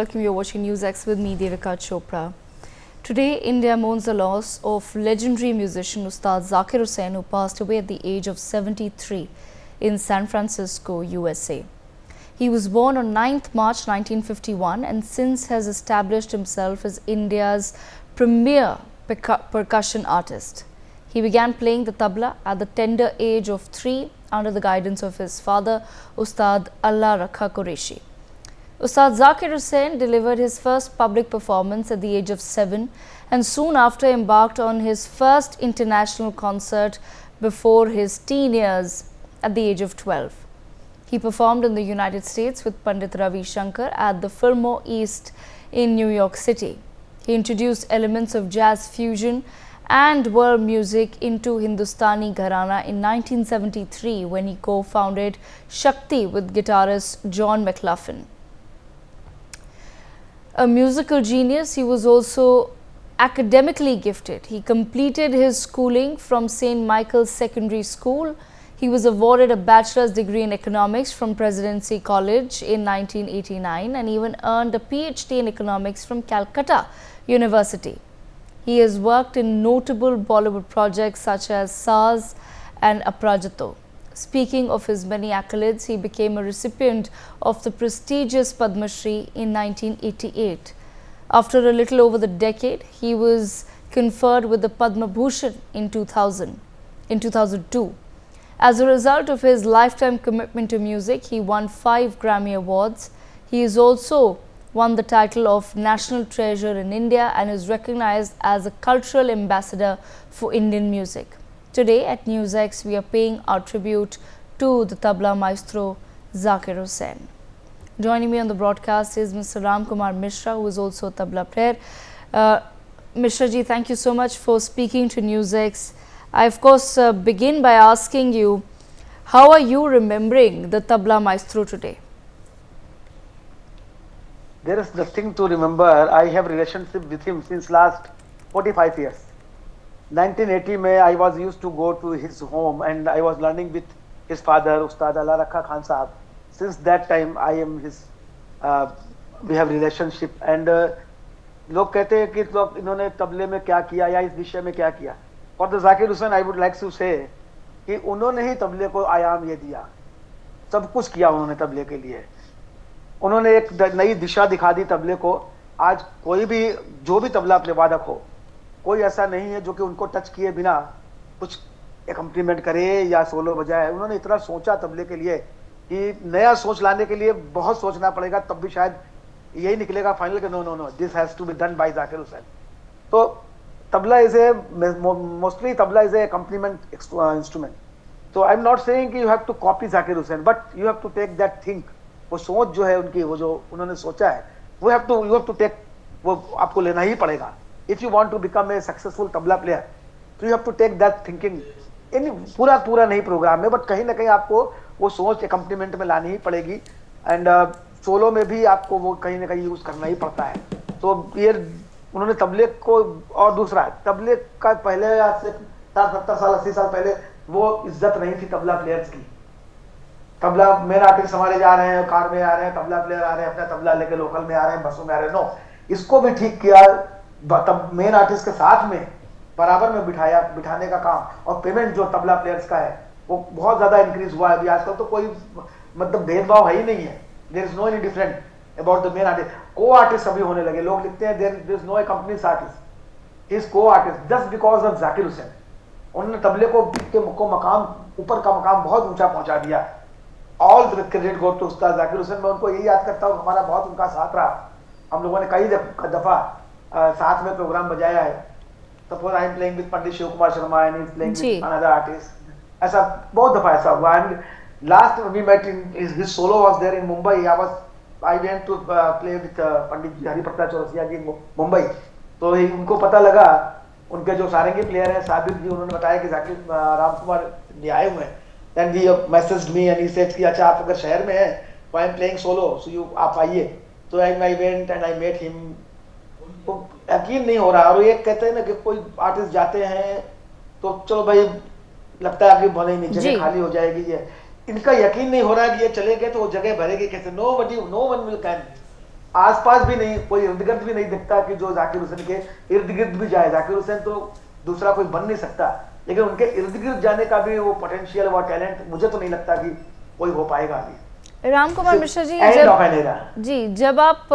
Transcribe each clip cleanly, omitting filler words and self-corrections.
welcome. You're watching NewsX with me, Devika Chopra. Today, India mourns the loss of legendary musician Ustad Zakir Hussain, who passed away at the age of 73 in San Francisco, USA. He was born on 9th March 1951 and since has established himself as India's premier percussion artist. He began playing the tabla at the tender age of 3 under the guidance of his father, Ustad Allah Rakha Qureshi. Ustad Zakir Hussain delivered his first public performance at the age of 7 and soon after embarked on his first international concert before his teen years at the age of 12. He performed in the United States with Pandit Ravi Shankar at the Fillmore East in New York City. He introduced elements of jazz fusion and world music into Hindustani Gharana in 1973 when he co-founded Shakti with guitarist John McLaughlin. A musical genius, he was also academically gifted. He completed his schooling from St. Michael's Secondary School. He was awarded a bachelor's degree in economics from Presidency College in 1989 and even earned a PhD in economics from Calcutta University. He has worked in notable Bollywood projects such as Saaz and Aprajato. Speaking of his many accolades, he became a recipient of the prestigious Padma Shri in 1988. After a little over the decade, he was conferred with the Padma Bhushan in 2002. As a result of his lifetime commitment to music, he won 5 Grammy Awards. He has also won the title of National Treasure in India and is recognized as a cultural ambassador for Indian music. Today at NewsX, we are paying our tribute to the Tabla maestro Zakir Hussain. Joining me on the broadcast is Mr. Ram Kumar Mishra, who is also a tabla player. Mishra ji, thank you so much for speaking to NewsX. I of course begin by asking you, how are you remembering the Tabla maestro today? There is nothing to remember. I have relationship with him since last 45 years. 1980 May, I was used to go to his home and I was learning with his father, Ustad Allah Rakha Khan Sahab. Since that time, I am his, we have relationship. And लोग कहते हैं कि तो इन्होंने तबले में क्या किया या इस विषय में क्या किया. For the Zakir Hussain, I would like to say कि उन्होंने ही तबले को आयाम ये दिया. सब कुछ किया उन्होंने तबले के लिए. उन्होंने एक नई दिशा दिखा दी तबले को. आज कोई भी जो भी तबला प्ले वादक हो, कोई ऐसा नहीं है जो कि उनको टच किए बिना कुछ एकम्प्लीमेंट करे या सोलो बजाए. उन्होंने इतना सोचा तबले के लिए कि नया सोच लाने के लिए बहुत सोचना पड़ेगा, तब भी शायद यही निकलेगा फाइनल कि no this has to be done by Zakir Hussain. तो tabla is a mostly tabla is a complement instrument. तो आई एम नॉट सेइंग कि you have to copy Zakir Hussain, but you have to take that think. वो सोच जो है उनकी, वो जो उन्होंने सोचा है, वो यू हैव टू टेक, वो आपको लेना ही पड़ेगा. If you want to become a successful tabla player, so you have to take that thinking. पूरा नहीं प्रोग्राम में, बट कहीं ना कहीं आपको वो सोच एकम्प्लीमेंट में लानी ही पड़ेगी. एंड सोलो में भी आपको वो कहीं ना कहीं यूज करना ही पड़ता है. तो ये उन्होंने तबले को, और दूसरा तबले का पहले आज से 70 साल 80 साल पहले वो इज्जत नहीं थी तबला प्लेयर्स की. तबला मेन आर्टिस्ट हमारे जा रहे हैं, कार में आ रहे हैं, तबला प्लेयर आ रहे हैं, अपना तबला लेके लोकल में आ रहे हैं, बसों में आ रहे हैं. नो, इसको भी ठीक किया. तब मेन आर्टिस्ट के साथ में बराबर में बिठाने का काम, और पेमेंट जो तबला प्लेयर्स का है वो बहुत ज्यादा इंक्रीज हुआ है. अभी आजकल तो कोई मतलब भेदभाव है ही नहीं है. There is no any different about the main artist. Co-artist अभी होने लगे. लोग लिखते हैं there is no a companies artist, he is co-artist just because of Zakir Hussain. उन्होंने तबले को मकाम, ऊपर का मकाम बहुत ऊंचा पहुंचा दिया. All the credit go to Ustad Zakir Hussain. मैं उनको यही याद करता हूँ, हमारा बहुत उनका साथ रहा. हम लोगों ने कई दफा साथ में प्रोग्राम बजाया है. Suppose I am playing with Pandit Shiv Kumar Sharma and he is playing with another artist. ऐसा बहुत दफा ऐसा हुआ. And last we met in his solo was there in Mumbai. I went to play with Pandit Haripratap Chaurasia ji in Mumbai. तो उनको पता लगा, उनके जो सारंगी प्लेयर हैं साबिर जी, उन्होंने बताया कि जाकिर राम कुमार जी आए हुए हैं. Then he messaged me and he said कि अच्छा आप अगर शहर में हैं तो I am playing solo, so you आप आइए. तो I went and I met him. तो यकीन नहीं हो रहा. और ये कहते हैं ना कि कोई आर्टिस्ट जाते हैं तो चलो भाई लगता है कि भले नहीं जगह खाली हो जाएगी. ये इनका यकीन नहीं हो रहा है कि ये चले गए तो वो जगह भरेगी कैसे. No one will can. आसपास भी नहीं, कोई इर्द गिर्द भी नहीं दिखता कि जो जाकिर हुसैन के इर्द गिर्द भी जाए। जाकिर हुसैन तो दूसरा कोई बन नहीं सकता, लेकिन उनके इर्द गिर्द जाने का भी वो पोटेंशियल, वो टैलेंट मुझे तो नहीं लगता कि कोई हो पाएगा अभी। Ram Kumar Mishra ji, end of an era. जब आप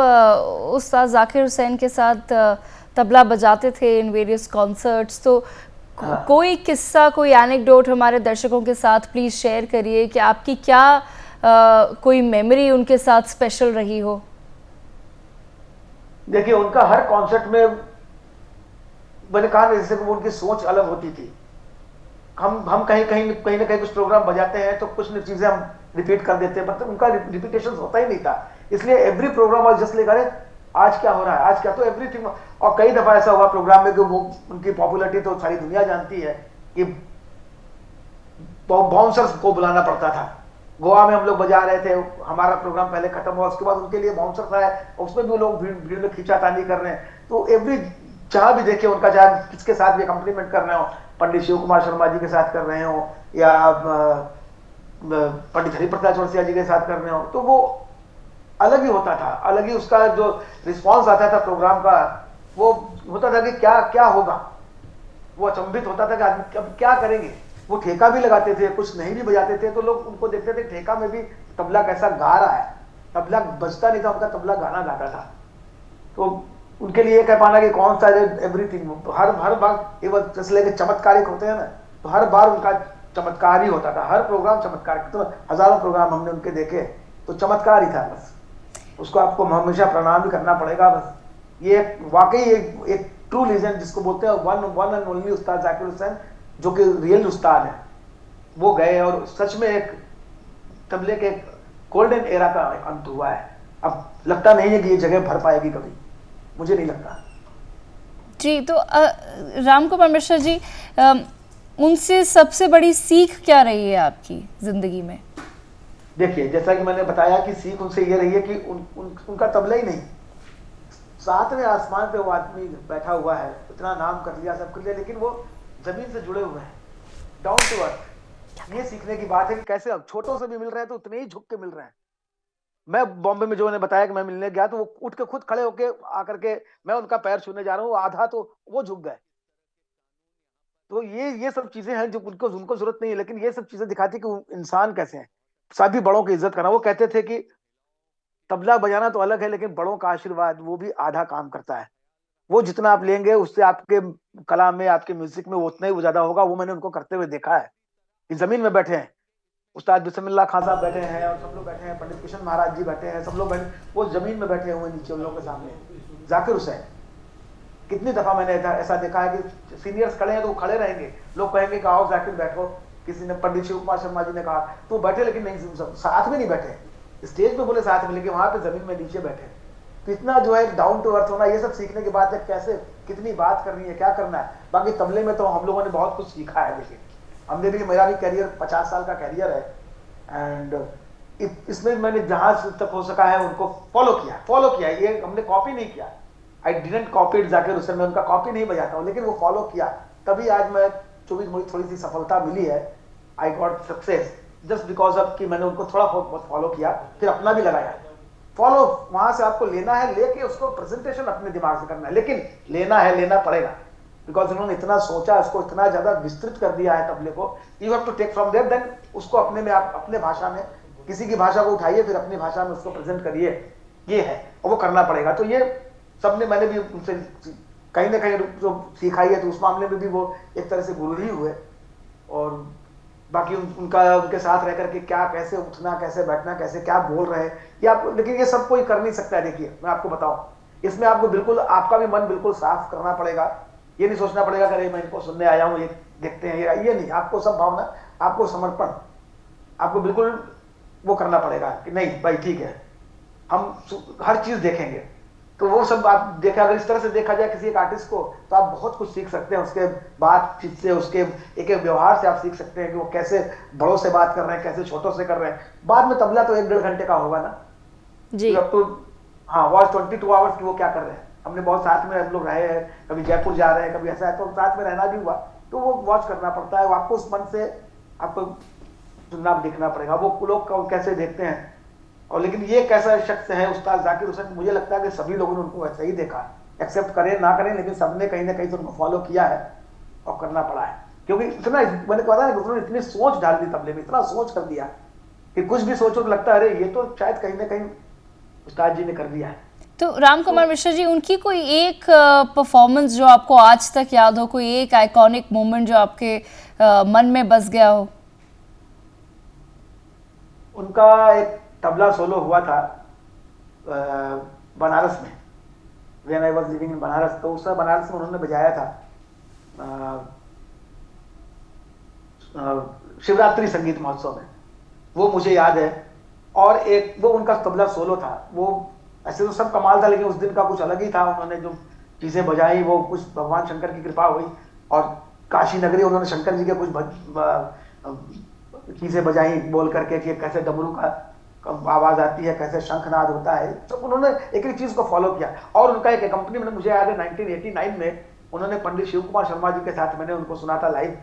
उस्ताद जाकिर हुसैन के साथ तबला बजाते थे इन वेरियस कॉन्सर्ट्स, तो हाँ। कोई किस्सा, कोई एनेक्डोट हमारे दर्शकों के साथ प्लीज शेयर करिए कि आपकी क्या कोई मेमोरी उनके साथ स्पेशल रही हो। देखिए, उनका हर कॉन्सर्ट में, मैंने कहा जैसे उनकी सोच अलग होती थी। हम कहीं ना कहीं कुछ प्रोग्राम बजाते हैं तो कुछ चीजें हम रिपीट कर देते हैं, मतलब उनका रिपीटेशन होता ही नहीं था। इसलिए एवरी प्रोग्राम आज जस्ट लेकर आज क्या हो रहा है, आज क्या, तो एवरीथिंग। और कई दफा ऐसा हुआ प्रोग्राम में कि वो उनकी पॉपुलैरिटी तो सारी दुनिया जानती है कि बाउंसर्स को बुलाना पड़ता था। गोवा में हम लोग बजा रहे थे, हमारा प्रोग्राम पहले खत्म हुआ, उसके बाद उनके लिए बाउंसर्स आए, उसमें भी लोग भीड़ में खींचातानी कर रहे हैं। तो एवरी, जहां भी देखे उनका, चाहे किसके साथ भी कॉम्प्लीमेंट कर रहे हो, पंडित शिव कुमार शर्मा जी के साथ कर रहे हो या पंडित हरिप्रसाद चौरसिया जी के साथ कर रहे हो, तो वो अलग ही होता था, अलग ही उसका जो रिस्पॉन्स आता था प्रोग्राम का, वो होता था कि क्या क्या होगा। वो अचंभित होता था कि आदमी अब क्या करेंगे। वो ठेका भी लगाते थे, कुछ नहीं भी बजाते थे तो लोग उनको देखते थे ठेका में भी तबला कैसा गा रहा है। तबला बजता नहीं था उनका, तबला गाना गाता था। तो उनके लिए कह पाना कि कौन सा एवरीथिंग, हर बार ये जैसे लेके चमत्कारिक होते हैं ना, तो हर बार उनका चमत्कार ही होता था, हर प्रोग्राम चमत्कार। तो हजारों प्रोग्राम हमने उनके देखे, तो चमत्कार ही था बस। उसको आपको हमेशा प्रणाम भी करना पड़ेगा बस। ये वाकई एक ट्रू लीजेंड जिसको बोलते हैं, वन एंड ओनली उस्ताद जाकिर हुसैन, जो कि रियल उस्ताद है, वो गए और सच में एक तबले के गोल्डन एरा का अंत हुआ है। अब लगता नहीं है कि ये जगह भर पाएगी कभी, मुझे नहीं लगता। जी, तो राम कुमार मिश्रा जी, उनसे सबसे बड़ी सीख क्या रही है आपकी जिंदगी में? देखिए, जैसा कि मैंने बताया कि सीख उनसे ये रही है कि उनका तबला ही नहीं, सातवें आसमान पे वो आदमी बैठा हुआ है, इतना नाम कर लिया, सब कर लिया, लेकिन वो जमीन से जुड़े हुए हैं, डाउन टू अर्थ। ये सीखने की बात है कि कैसे अब छोटों से भी मिल रहे हैं तो उतने ही झुक के मिल रहे हैं। मैं बॉम्बे में, जो ने बताया कि मैं मिलने गया, तो वो उठ के खुद खड़े होके आकर के मैं उनका पैर छूने जा रहा हूँ, आधा तो वो झुक गए। तो ये सब चीजें हैं जो उनको जरूरत नहीं है, लेकिन ये सब चीजें दिखाती है कि इंसान कैसे हैं। सभी बड़ों की इज्जत करना। वो कहते थे कि तबला बजाना तो अलग है, लेकिन बड़ों का आशीर्वाद वो भी आधा काम करता है। वो जितना आप लेंगे उससे आपके कला में, आपके म्यूजिक में उतना ही ज्यादा होगा। वो मैंने उनको करते हुए देखा है। इस जमीन में बैठे हैं उस्ताद बिस्मिल्लाह खान साहब बैठे हैं, और सब लोग बैठे हैं, पंडित किशन महाराज जी बैठे हैं, सब लोग बैठे, वो जमीन में बैठे हुए नीचे उन लोगों के सामने। जाकिर हुसैन, कितनी दफा मैंने ऐसा देखा है कि सीनियर्स खड़े हैं तो वो खड़े रहेंगे, लोग कहेंगे कि आओ जाकिर बैठो, किसी ने, पंडित शिव कुमार शर्मा जी ने कहा तो बैठे, लेकिन नहीं, साथ में नहीं बैठे, स्टेज पे बोले साथ में, लेकिन वहां पे जमीन में नीचे बैठे। तो इतना जो है डाउन टू अर्थ होना, ये सब सीखने की बात है, कैसे कितनी बात करनी है, क्या करना है। बाकी तबले में तो हम लोगों ने बहुत कुछ सीखा है। देखिए, हमने भी, मेरा भी करियर 50 साल का करियर है, एंड इसमें मैंने जहां तक हो सका है उनको फॉलो किया। ये हमने कॉपी नहीं किया। I didn't copy Zakir Hussain, मैं उनका कॉपी नहीं बजाता हूँ, लेकिन वो फॉलो किया, तभी आज मैं मुझे थोड़ी सी सफलता मिली है। I got success just because of कि मैंने उनको थोड़ा बहुत फॉलो किया, फिर अपना भी लगाया। फॉलो वहां से आपको लेना है, लेके उसको प्रेजेंटेशन अपने दिमाग से करना है, लेकिन लेना पड़ेगा, बिकॉज उन्होंने इतना सोचा, उसको इतना ज्यादा विस्तृत कर दिया है तबले को। You have to take from there, then उसको अपने में, आप अपने भाषा में, किसी की भाषा को उठाइए, फिर अपनी भाषा में उसको प्रेजेंट करिए, ये है, और वो करना पड़ेगा। तो ये सबने, मैंने भी उनसे कहीं ना कहीं जो सिखाई है, तो उस मामले में भी वो एक तरह से गुरु ही हुए। और बाकी उनके साथ रह करके क्या, कैसे उठना, कैसे बैठना, कैसे क्या बोल रहे हैं, ये आप, लेकिन ये सब कोई कर नहीं सकता है। देखिए, मैं आपको बताऊं, इसमें आपको बिल्कुल, आपका भी मन बिल्कुल साफ करना पड़ेगा। ये नहीं सोचना पड़ेगा कि अरे मैं इनको सुनने आया हूँ, ये देखते हैं, ये नहीं। आपको सब भावना, आपको समर्पण, आपको बिल्कुल वो करना पड़ेगा कि नहीं भाई ठीक है, हम हर चीज देखेंगे। तो वो सब आप देखा, अगर इस तरह से देखा जाए किसी एक आर्टिस्ट को, तो आप बहुत कुछ सीख सकते हैं उसके बातचीत से, उसके एक व्यवहार से आप सीख सकते हैं कि वो कैसे बड़ों से बात कर रहे हैं, कैसे छोटों से कर रहे हैं। बाद में तबला तो 1-1.5 घंटे का होगा ना जी, तो हाँ, वॉच 22 आवर्स की वो क्या कर रहे हैं। हमने बहुत साथ में हम लोग रहे हैं, कभी जयपुर जा रहे हैं, कभी ऐसा है, तो साथ में रहना भी हुआ, तो वो वॉच करना पड़ता है। आपको उस मन से आपको चुनना, देखना पड़ेगा वो लोग कैसे देखते हैं। और लेकिन ये कैसा शख्स है उस्ताद जाकिर हुसैन, मुझे लगता है कि सभी लोगों ने उनको वैसे ही देखा, एक्सेप्ट करें ना करें, लेकिन सबने कहीं ना कहीं तो उनको फॉलो किया है और करना पड़ा है, क्योंकि इतना मैंने कहा ना कि उन्होंने इतनी सोच डाल दी तबले में, इतना सोच कर दिया कि कुछ भी सोचो तो लगता है अरे ये तो शायद कहीं ना कहीं उस्ताद जी ने कर दिया है। तो राम कुमार मिश्रा जी, उनकी कोई एक परफॉर्मेंस जो आपको आज तक याद हो, कोई एक आइकॉनिक मोमेंट जो आपके मन में बस गया हो? उनका एक तबला सोलो हुआ था बनारस में, when I was living in Banaras, तो उस बनारस में उन्होंने बजाया था शिवरात्रि संगीत महोत्सव में, वो मुझे याद है। और एक वो उनका तबला सोलो था, वो ऐसे तो सब कमाल था, लेकिन उस दिन का कुछ अलग ही था। उन्होंने जो चीजें बजाई वो कुछ भगवान शंकर की कृपा हुई, और काशी नगरी उन्होंने शंकर जी के कुछ चीजें बजाई बोल करके कि कैसे डमरू का आवाज आती है, कैसे शंखनाद होता है, तो उन्होंने एक एक चीज को फॉलो किया। और उनका एक कंपनी में मुझे याद है 1989 में उन्होंने पंडित शिव कुमार शर्मा जी के साथ मैंने उनको सुना था लाइव,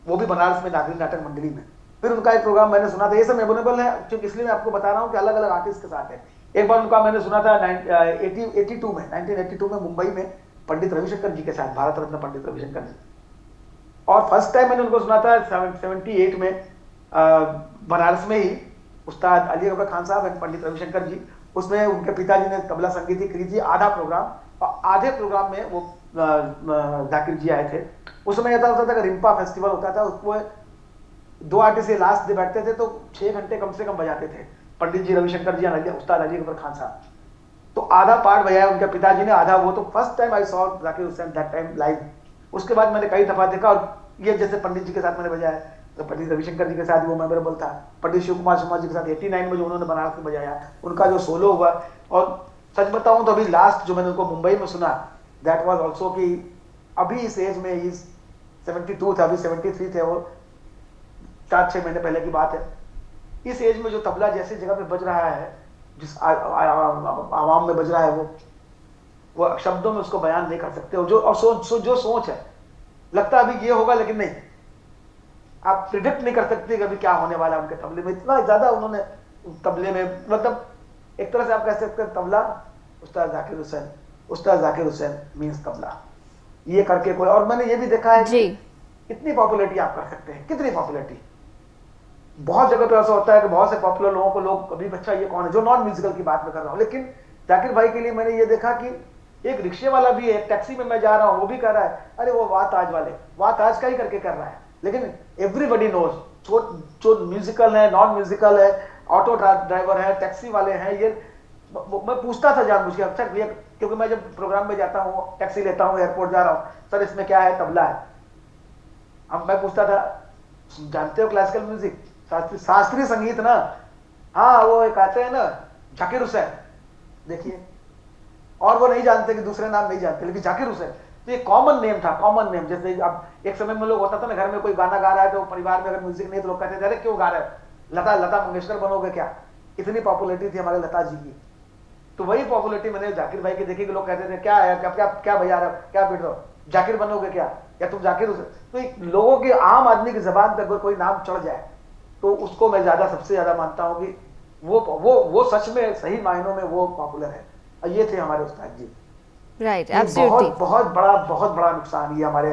वो भी बनारस में नागरिक नाटक मंडली में। फिर उनका एक प्रोग्राम मैंने सुना था, ये सब मेमोरेबल है क्योंकि इसलिए मैं आपको बता रहा हूँ कि अलग अलग आर्टिस्ट के साथ है। एक बार उनका मैंने सुना था 1982 में मुंबई में पंडित रविशंकर जी के साथ, भारत रत्न पंडित रविशंकर जी। और फर्स्ट टाइम मैंने उनको सुना था 78 में बनारस में ही, उस्ताद अली अकबर खान साहब एंड पंडित रविशंकर जी, उसमें उनके पिताजी ने तबला संगीत की थी आधा प्रोग्राम, और आधे प्रोग्राम में वो जाकिर जी आए थे। उस समय ऐसा होता था कि रिम्पा फेस्टिवल होता था, उसको दो आर्टिस्ट लास्ट डे बैठते थे तो 6 घंटे कम से कम बजाते थे, पंडित जी रविशंकर जी, उस्ताद अली अकबर खान साहब। तो आधा पार्ट बजाया उनके पिताजी ने, आधा वो। तो first time I saw Zakir Hussain that time live. उसके बाद मैंने कई दफा देखा, और ये जैसे पंडित जी के साथ मैंने बजाया, तो पंडित रविशंकर जी के साथ वो मेमोरेबल था। पंडित शिव कुमार शर्मा जी के साथ 89 में जो उन्होंने बनारस में बजाया, उनका जो सोलो हुआ। और सच बताऊं तो अभी लास्ट जो मैंने उनको मुंबई में सुना, दैट वाज आल्सो कि अभी इस एज में ही 72 था, अभी 73 थे वो, 4-6 महीने पहले की बात है। इस एज में जो तबला जैसी जगह पे बज रहा है, जिस आवाम में बज रहा है, वो शब्दों में उसको बयान नहीं कर सकते। और जो सोच है, लगता है अभी ये होगा, लेकिन नहीं, आप प्रिडिक्ट नहीं कर सकते कि अभी क्या होने वाला है उनके तबले में। इतना ज्यादा उन्होंने तबले में, मतलब एक तरह से आप कह सकते हैं तबला उस्ताद जाकिर हुसैन, उस्ताद जाकिर हुसैन मीन्स तबला, ये करके कोई। और मैंने ये भी देखा है कि कितनी पॉपुलैरिटी आप कर सकते हैं, कितनी पॉपुलैरिटी। बहुत जगह पे ऐसा होता है कि बहुत से पॉपुलर लोगों को लोग कभी, अच्छा ये कौन है, जो नॉन म्यूजिकल की बात मैं कर रहा हूँ, लेकिन जाकिर भाई के लिए मैंने ये देखा कि एक रिक्शे वाला भी है, टैक्सी में मैं जा रहा हूँ, वो भी कर रहा है, अरे वो वाह ताज वाले, वाह ताज का ही करके कर रहा है। लेकिन एवरीबडी नोज, जो म्यूजिकल है, नॉन म्यूजिकल है, ऑटो ड्राइवर है, टैक्सी वाले हैं, ये मैं पूछता था जानबूझ के, अच्छा भैया, क्योंकि मैं जब प्रोग्राम में जाता हूँ, टैक्सी लेता हूँ, एयरपोर्ट जा रहा हूँ, सर इसमें क्या है, तबला है। अब मैं पूछता था, जानते हो क्लासिकल म्यूजिक, शास्त्रीय संगीत ना? हाँ, वो एक आते हैं ना जाकिर हुसैन, देखिए। और वो नहीं जानते कि दूसरे नाम नहीं जानते, लेकिन जाकिर हुसैन तो ये कॉमन नेम था, कॉमन नेम। जैसे अब एक समय में लोग होता था ना, घर में कोई गाना गा रहा है तो परिवार में अगर म्यूजिक नहीं तो लोग कहते थे अरे क्यों गा रहे हो, लता मंगेशकर बनोगे क्या? इतनी पॉपुलैरिटी थी हमारे लता जी की। तो वही पॉपुलैरिटी मैंने जाकिर भाई की देखी कि लोग कहते थे क्या है, क्या बजा रहे हो, क्या पीट रहे हो, जाकिर बनोगे क्या, या तुम जाकिर हुसैन। तो लोगों के, आम आदमी की जबान पर अगर कोई नाम चढ़ जाए तो उसको मैं सबसे ज्यादा मानता हूं कि वो सच में सही मायनों में वो पॉपुलर है। और ये थे हमारे उस्ताद जी। Right, absolutely. बहुत बड़ा नुकसान ये हमारे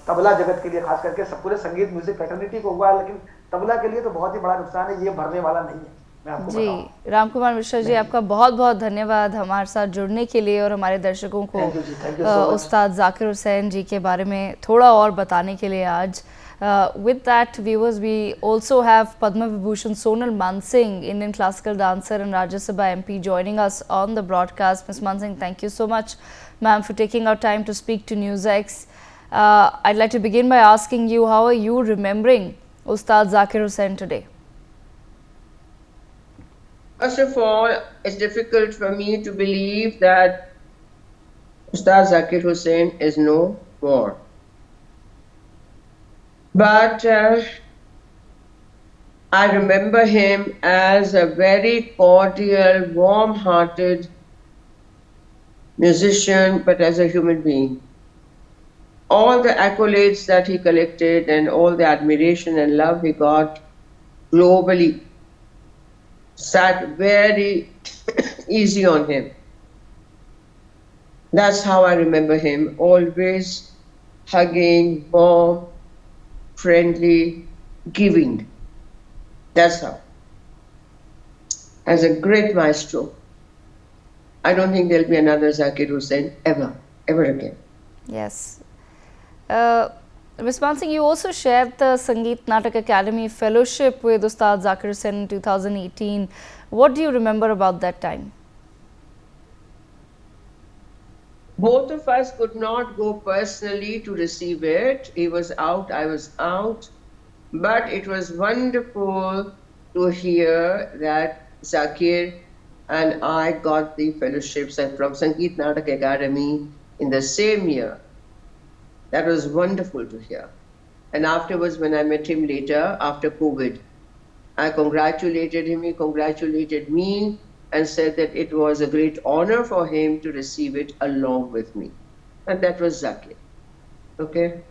तबला जगत के लिए, खास करके सब पूरे संगीत म्यूजिक फैटर्निटी को हुआ है, लेकिन तबला के लिए तो बहुत ही बड़ा नुकसान है, ये भरने वाला नहीं है, मैं आपको जी। राम कुमार मिश्रा जी, आपका बहुत बहुत धन्यवाद हमारे साथ जुड़ने के लिए और हमारे दर्शकों को उस्ताद जाकिर हुसैन जी के बारे में थोड़ा और बताने के लिए आज। With that, viewers, we also have Padma Vibhushan Sonal Mansingh, Indian classical dancer and Rajya Sabha MP, joining us on the broadcast. Ms. Mansingh, thank you so much, ma'am, for taking our time to speak to NewsX. I'd like to begin by asking you, how are you remembering Ustad Zakir Hussain today? First of all, it's difficult for me to believe that Ustad Zakir Hussain is no more. But I remember him as a very cordial, warm-hearted musician, but as a human being. All the accolades that he collected and all the admiration and love he got globally sat very easy on him. That's how I remember him, always hugging, warm, friendly, giving. That's how. As a great maestro, I don't think there'll be another Zakir Hussain ever again. Yes. Ms. Mansingh, you also shared the Sangeet Natak Academy Fellowship with Ustad Zakir Hussain in 2018. What do you remember about that time? Both of us could not go personally to receive it. He was out, I was out. But it was wonderful to hear that Zakir and I got the fellowships and from Sangeet Natak Academy in the same year. That was wonderful to hear. And afterwards, when I met him later, after COVID, I congratulated him, he congratulated me, and said that it was a great honor for him to receive it along with me. And that was Zakir. Okay?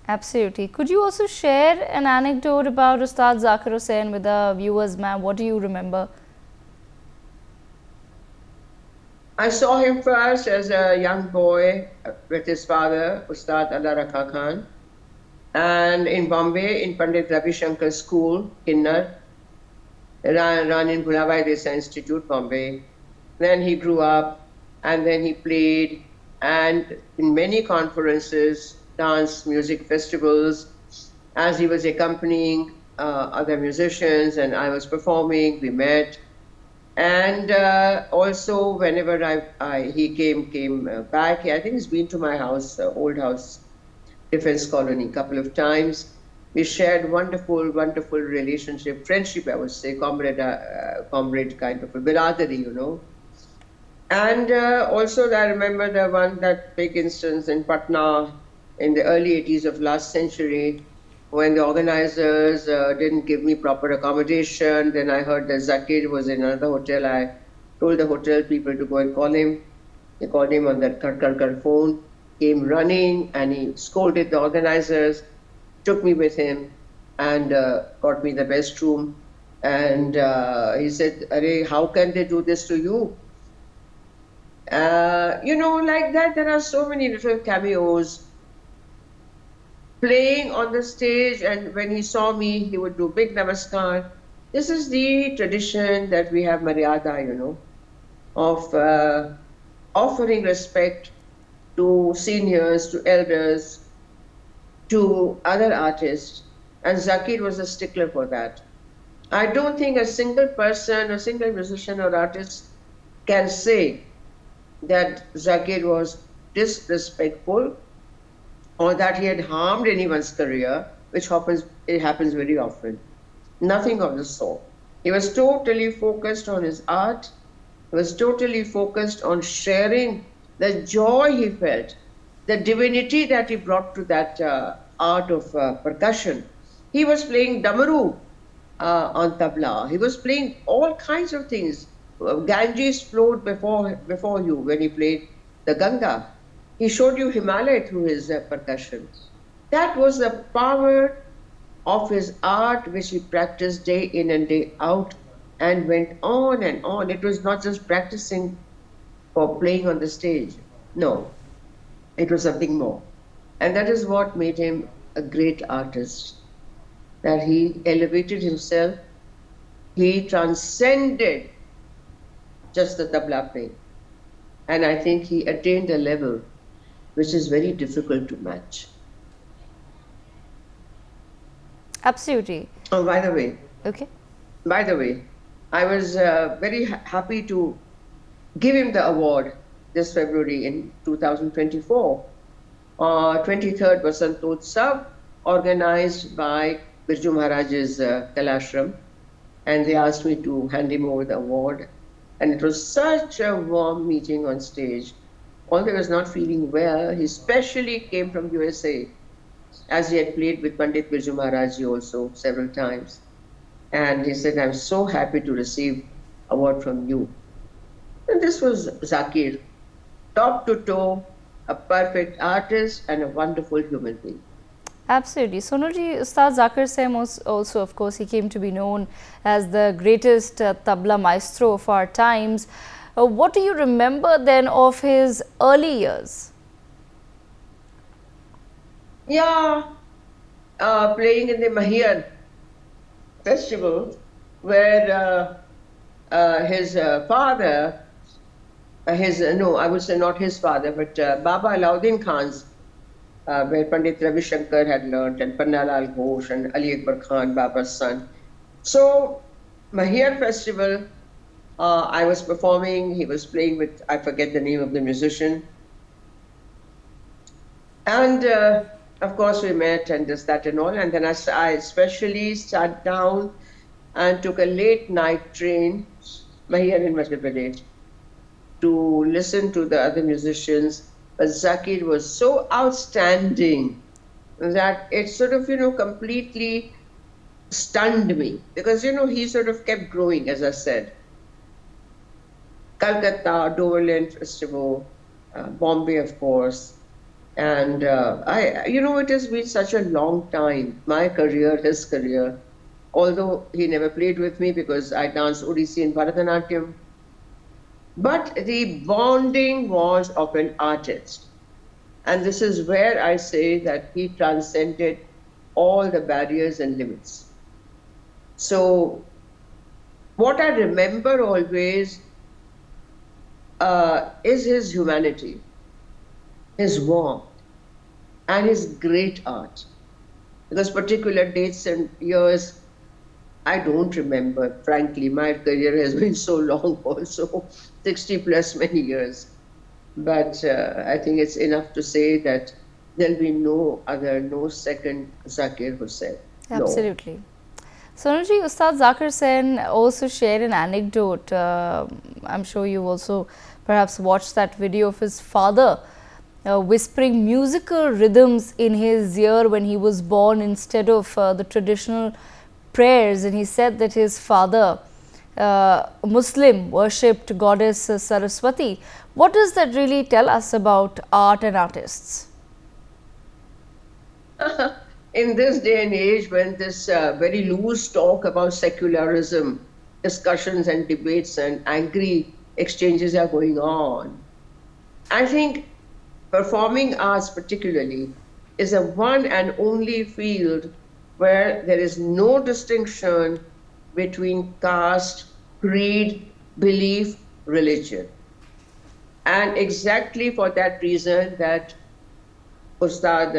Absolutely. Could you also share an anecdote about Ustad Zakir Hussain with the viewers, ma'am? What do you remember? I saw him first as a young boy with his father, Ustad Allah Rakha Khan, and in Bombay, in Pandit Ravi Shankar School, Kinnar, run in Bhulabai Desai Institute, Bombay. Then he grew up, and then he played, and in many conferences, dance, music festivals, as he was accompanying other musicians, and I was performing, we met. And also, whenever he came back, I think he's been to my house, old house, defense colony, a couple of times. We shared wonderful relationship, friendship, I would say, comrade kind of a biradari, you know. And also, I remember that big instance in Patna in the early 80s of last century, when the organizers didn't give me proper accommodation. Then I heard that Zakir was in another hotel. I told the hotel people to go and call him. They called him on that kar phone, came running, and he scolded the organizers, took me with him, and got me the best room. And he said, "Arey, how can they do this to you?" Like that, there are so many little cameos playing on the stage, and when he saw me, he would do big namaskar. This is the tradition that we have, Maryada, of offering respect to seniors, to elders, to other artists. And Zakir was a stickler for that. I don't think a single person, a single musician or artist can say that Zakir was disrespectful or that he had harmed anyone's career, which happens very often. Nothing of the sort. He was totally focused on his art. He was totally focused on sharing the joy he felt, the divinity that he brought to that art of percussion. He was playing damaru on tabla. He was playing all kinds of things. Ganges flowed before you when he played the Ganga. He showed you Himalaya through his percussion. That was the power of his art, which he practiced day in and day out, and went on and on. It was not just practicing for playing on the stage. No, it was something more. And that is what made him a great artist, that he elevated himself, he transcended just the tabla playing. And I think he attained a level which is very difficult to match. Absolutely. Oh, by the way. Okay. By the way, I was very happy to give him the award this February in 2024. 23rd Vasant Utsav, organized by Birju Maharaj's Kalashram, and they asked me to hand him over the award. And it was such a warm meeting on stage. Although he was not feeling well, he specially came from USA, as he had played with Pandit Birju Maharaj also several times. And he said, "I'm so happy to receive award from you." And this was Zakir, top to toe, a perfect artist and a wonderful human being. Absolutely. Sonalji, Ustad Zakir Hussain also, of course, he came to be known as the greatest tabla maestro of our times. What do you remember then of his early years? Yeah, playing in the Mahir festival, where his father, no, I would say not his father, but Baba Alauddin Khan's, where Pandit Ravi Shankar had learnt, and Panna Lal Ghosh and Ali Akbar Khan, Baba's son. So, Mahir festival, I was performing, he was playing with, I forget the name of the musician. And of course, we met and this, that, and all. And then I especially sat down and took a late night train, here in Madhya Pradesh, to listen to the other musicians. But Zakir was so outstanding that it sort of, completely stunned me because, he sort of kept growing, as I said. Calcutta, Doverland Festival, Bombay, of course. And it has been such a long time, my career, his career, although he never played with me because I danced Odissi and Bharatanatyam. But the bonding was of an artist. And this is where I say that he transcended all the barriers and limits. So, what I remember always is his humanity, his warmth, and his great art. Because particular dates and years, I don't remember, frankly. My career has been so long also, 60 plus many years. But I think it's enough to say that there'll be no second Zakir Hussain. Absolutely. No. Sonalji, Ustad Zakir Hussain also shared an anecdote. I'm sure you also perhaps watched that video of his father whispering musical rhythms in his ear when he was born instead of the traditional prayers, and he said that his father, Muslim, worshipped goddess Saraswati. What does that really tell us about art and artists? In this day and age, when this very loose talk about secularism, discussions and debates and angry exchanges are going on, I think performing arts particularly is a one and only field where there is no distinction between caste, creed, belief, religion. And exactly for that reason that Ustad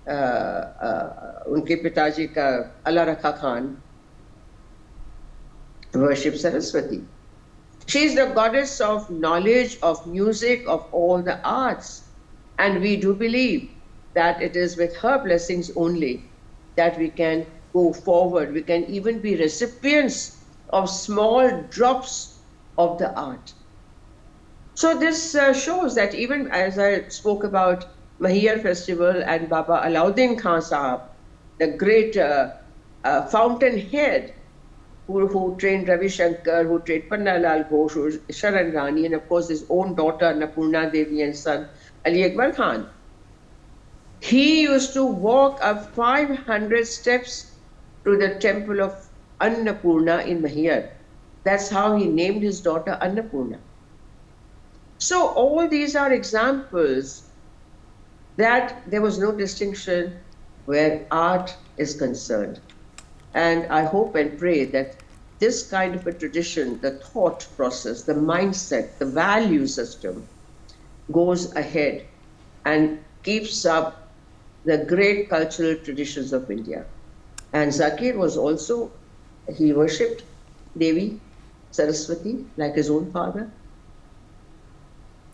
unke pitaji ka Allah Rakha Khan worships Saraswati. She is the goddess of knowledge, of music, of all the arts. And we do believe that it is with her blessings only that we can go forward. We can even be recipients of small drops of the art. So this shows that even as I spoke about Mahir Festival and Baba Alauddin Khan Sahab, the great fountainhead who trained Ravi Shankar, who trained Panna Lal Ghosh, Sharan Rani, and of course his own daughter Annapurna Devi and son Ali Akbar Khan. He used to walk up 500 steps to the temple of Annapurna in Mahir. That's how he named his daughter Annapurna. So all these are examples that there was no distinction where art is concerned. And I hope and pray that this kind of a tradition, the thought process, the mindset, the value system goes ahead and keeps up the great cultural traditions of India. And Zakir was also, he worshipped Devi Saraswati like his own father.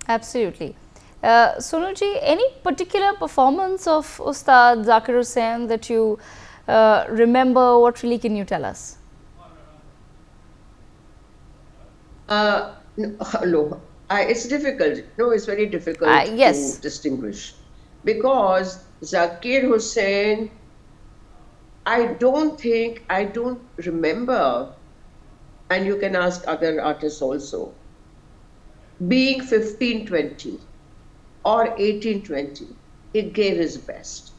Absolutely. Sonalji, any particular performance of Ustad Zakir Hussain that you remember? What really can you tell us? No, it's difficult. No, it's very difficult yes. to distinguish. Because Zakir Hussain, I don't remember, and you can ask other artists also, being 15-20 or 18-20, he gave his best.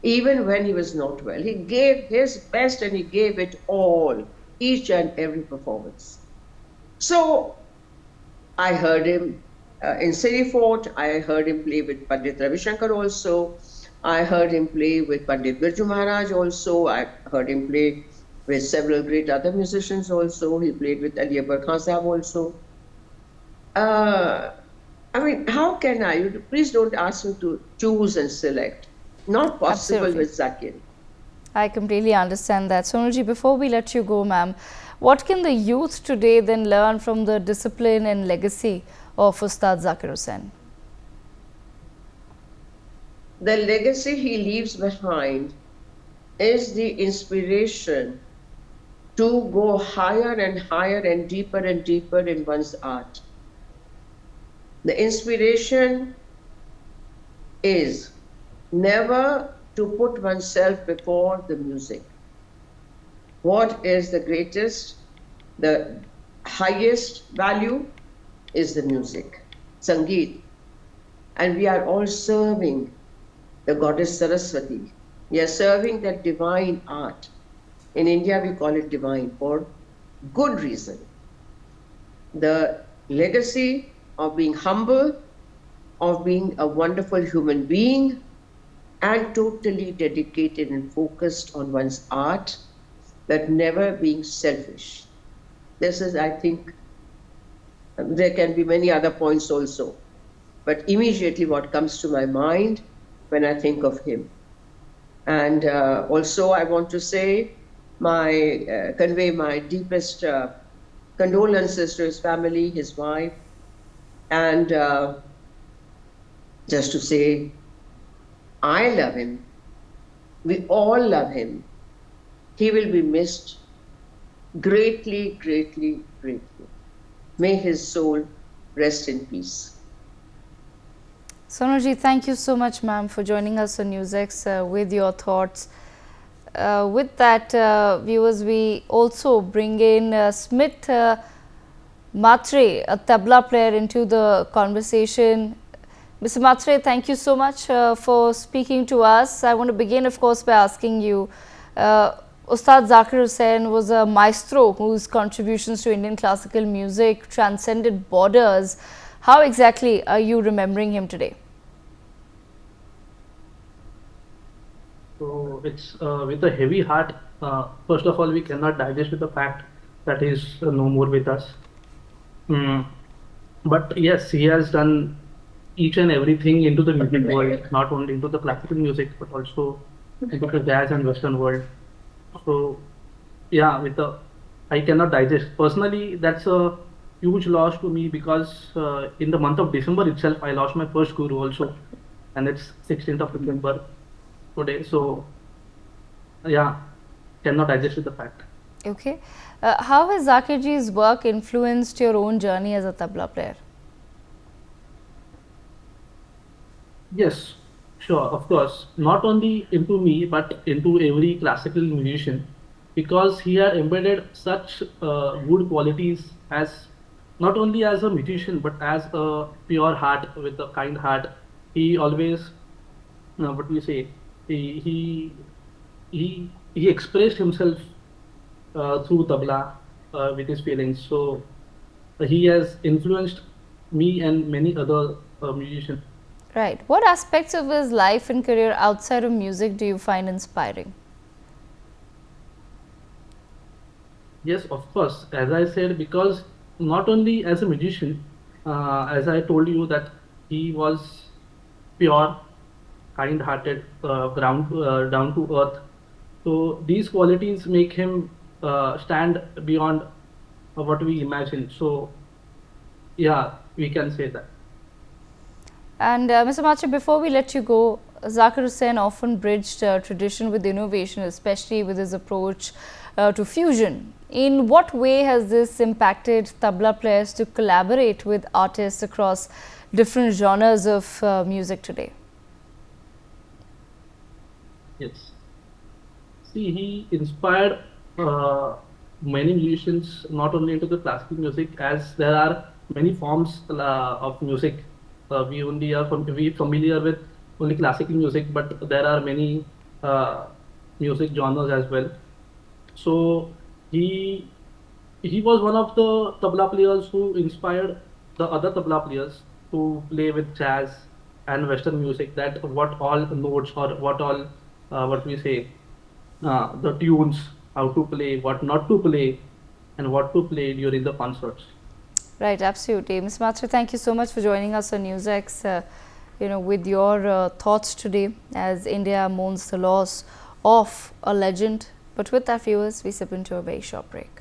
even when he was not well. He gave his best and he gave it all, each and every performance. So I heard him in City Fort. I heard him play with Pandit Ravi Shankar also. I heard him play with Pandit Birju Maharaj also. I heard him play with several great other musicians also. He played with Ali Akbar Khan Sahab also. Uh, I mean, how can I? Please don't ask me to choose and select. Not possible Absolutely. with Zakir. I completely understand that. Sonalji, before we let you go, ma'am, what can the youth today then learn from the discipline and legacy of Ustad Zakir Hussain? The legacy he leaves behind is the inspiration to go higher and deeper in one's art. The inspiration is never to put oneself before the music. What is the greatest, the highest value is the music, Sangeet. And we are all serving the goddess Saraswati. We are serving that divine art. In India, we call it divine for good reason. The legacy of being humble, of being a wonderful human being, and totally dedicated and focused on one's art, but never being selfish. This is, I think, there can be many other points also, but immediately what comes to my mind when I think of him. And also I want to say, convey my deepest condolences to his family, his wife, and just to say, I love him. We all love him. He will be missed greatly, greatly, greatly. May his soul rest in peace. Sonalji, thank you so much, ma'am, for joining us on NewsX with your thoughts. With that, viewers, we also bring in Smith Matre, a tabla player, into the conversation. Mr. Matre, thank you so much for speaking to us. I want to begin, of course, by asking you, Ustad Zakir Hussain was a maestro whose contributions to Indian classical music transcended borders. How exactly are you remembering him today? So it's with a heavy heart. First of all, we cannot digest with the fact that he's no more with us. Mm. But yes, he has done each and everything into the music world, not only into the classical music, but also into the jazz and Western world. So yeah, I cannot digest. Personally, that's a huge loss to me because in the month of December itself, I lost my first guru also, and it's 16th of December today. So yeah, cannot digest with the fact. Okay. How has Zakir ji's work influenced your own journey as a tabla player? Yes, sure, of course. Not only into me, but into every classical musician, because he had embedded such good qualities as not only as a musician, but as a pure heart with a kind heart. He always, what we say, he he expressed himself through tabla with his feelings. So he has influenced me and many other musicians. Right. What aspects of his life and career outside of music do you find inspiring? Yes, of course. As I said, because not only as a musician, as I told you that he was pure, kind-hearted, down to earth. So these qualities make him stand beyond what we imagine. So yeah, we can say that. And Mr. Matre, before we let you go, Zakir Hussain often bridged tradition with innovation, especially with his approach to fusion. In what way has this impacted tabla players to collaborate with artists across different genres of music today? Yes. See, he inspired many musicians not only into the classical music, as there are many forms of music. We only are we familiar with only classical music, but there are many uh, music genres as well. So he he was one of the tabla players who inspired the other tabla players to play with jazz and Western music. That what all notes or what all what we say the tunes, how to play, what not to play, and what to play during the concerts. Right, absolutely. Ms. Matre, thank you so much for joining us on NewsX, with your thoughts today as India mourns the loss of a legend. But with that, viewers, we step into a very short break.